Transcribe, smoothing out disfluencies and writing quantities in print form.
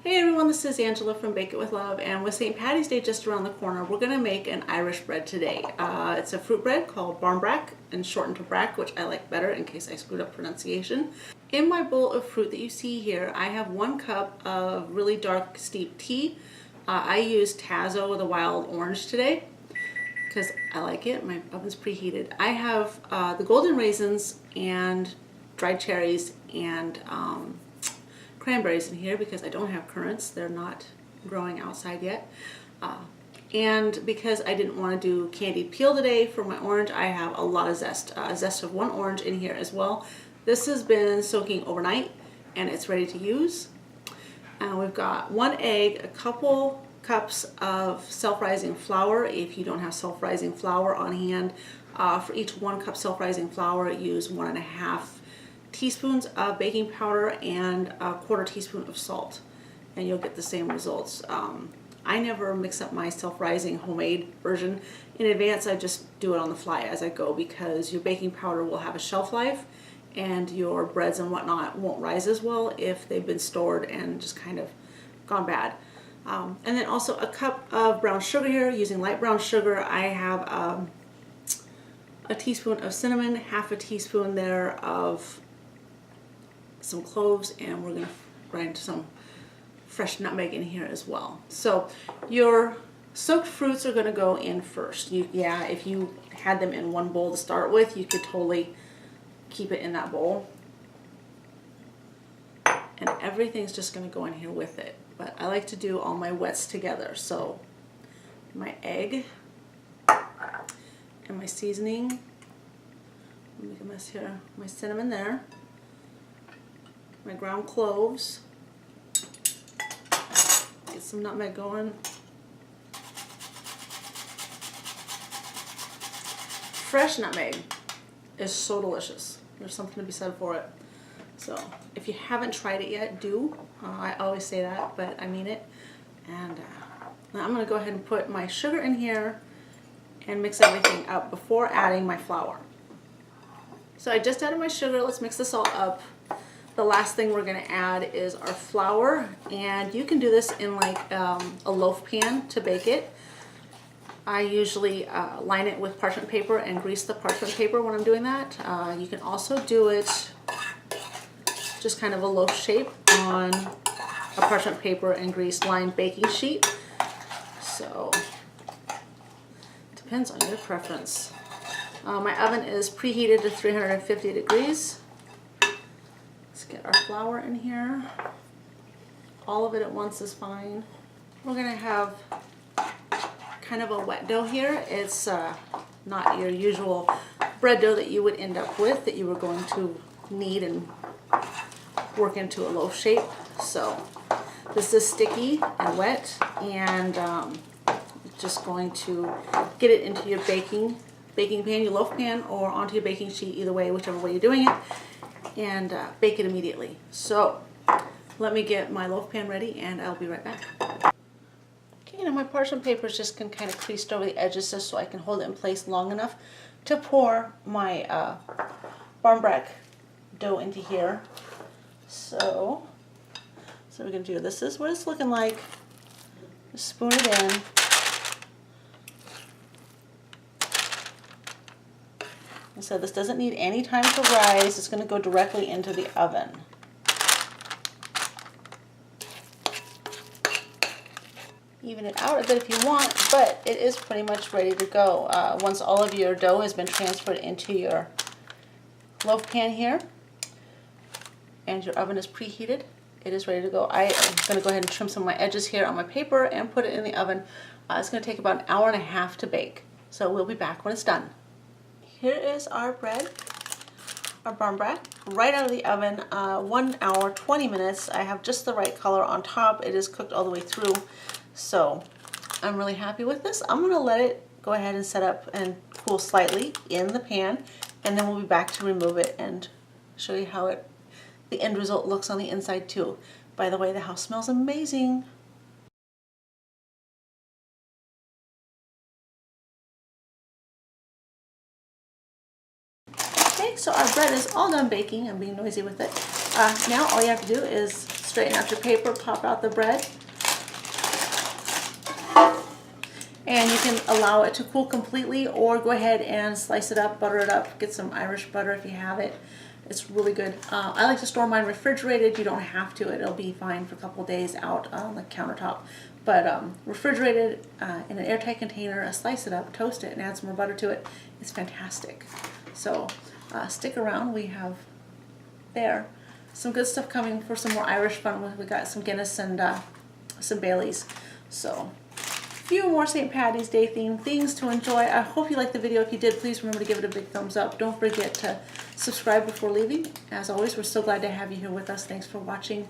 Hey everyone, this is Angela from Bake It With Love, and with St. Patty's Day just around the corner, we're going to make an Irish bread today. It's a fruit bread called Barmbrack and shortened to Brack, which I like better in case I screwed up pronunciation. In my bowl of fruit that you see here, I have 1 cup of really dark steep tea. I used Tazo, the wild orange today because I like it. My oven's preheated. I have the golden raisins and dried cherries and cranberries in here because I don't have currants. They're not growing outside yet. And because I didn't want to do candied peel today for my orange, I have a lot of zest. Zest of 1 orange in here as well. This has been soaking overnight and it's ready to use. We've got 1 egg, a couple cups of self-rising flour. If you don't have self-rising flour on hand, for each 1 cup self-rising flour, use 1.5 teaspoons of baking powder and a 1/4 teaspoon of salt, and you'll get the same results. I never mix up my self-rising homemade version in advance. I just do it on the fly as I go because your baking powder will have a shelf life and your breads and whatnot won't rise as well if they've been stored and just kind of gone bad. And then also a cup of brown sugar here. Using light brown sugar, I have a teaspoon of cinnamon, 1/2 teaspoon there of some cloves, and we're going to grind some fresh nutmeg in here as well. So your soaked fruits are going to go in first. If you had them in 1 bowl to start with, you could totally keep it in that bowl. And everything's just going to go in here with it. But I like to do all my wets together. So my egg and my seasoning. Make a mess here. My cinnamon there. My ground cloves, get some nutmeg going. Fresh nutmeg is so delicious. There's something to be said for it. So if you haven't tried it yet, do. I always say that, but I mean it. And now I'm going to go ahead and put my sugar in here and mix everything up before adding my flour. So I just added my sugar. Let's mix this all up. The last thing we're going to add is our flour, and you can do this in like a loaf pan to bake it. I usually line it with parchment paper and grease the parchment paper when I'm doing that. You can also do it just kind of a loaf shape on a parchment paper and grease lined baking sheet. So depends on your preference. My oven is preheated to 350 degrees. Let's get our flour in here. All of it at once is fine. We're going to have kind of a wet dough here. It's not your usual bread dough that you would end up with, that you were going to knead and work into a loaf shape. So this is sticky and wet, and just going to get it into your baking pan, your loaf pan, or onto your baking sheet, either way, whichever way you're doing it, and bake it immediately. So let me get my loaf pan ready and I'll be right back. Okay, now my parchment paper is just kind of creased over the edges just so I can hold it in place long enough to pour my Barmbrack dough into here. So we're going to do, this is what it's looking like. Just spoon it in. So this doesn't need any time to rise. It's going to go directly into the oven. Even it out a bit if you want, but it is pretty much ready to go. Once all of your dough has been transferred into your loaf pan here and your oven is preheated, it is ready to go. I am going to go ahead and trim some of my edges here on my paper and put it in the oven. It's going to take about 1.5 hours to bake. So we'll be back when it's done. Here is our bread, our Barmbrack, right out of the oven, 1 hour, 20 minutes. I have just the right color on top. It is cooked all the way through, so I'm really happy with this. I'm going to let it go ahead and set up and cool slightly in the pan, and then we'll be back to remove it and show you how the end result looks on the inside too. By the way, the house smells amazing. Okay, so our bread is all done baking. I'm being noisy with it. Now all you have to do is Straighten out your paper, pop out the bread. And you can allow it to cool completely or go ahead and slice it up, butter it up, get some Irish butter if you have it. It's really good. I like to store mine refrigerated. You don't have to. It'll be fine for a couple days out on the countertop. But refrigerated in an airtight container, slice it up, toast it, and add some more butter to it. It's fantastic. So stick around. We have there some good stuff coming for some more Irish fun. We got some Guinness and some Baileys. So few more St. Paddy's Day themed things to enjoy. I hope you liked the video. If you did, please remember to give it a big thumbs up. Don't forget to subscribe before leaving. As always, we're so glad to have you here with us. Thanks for watching.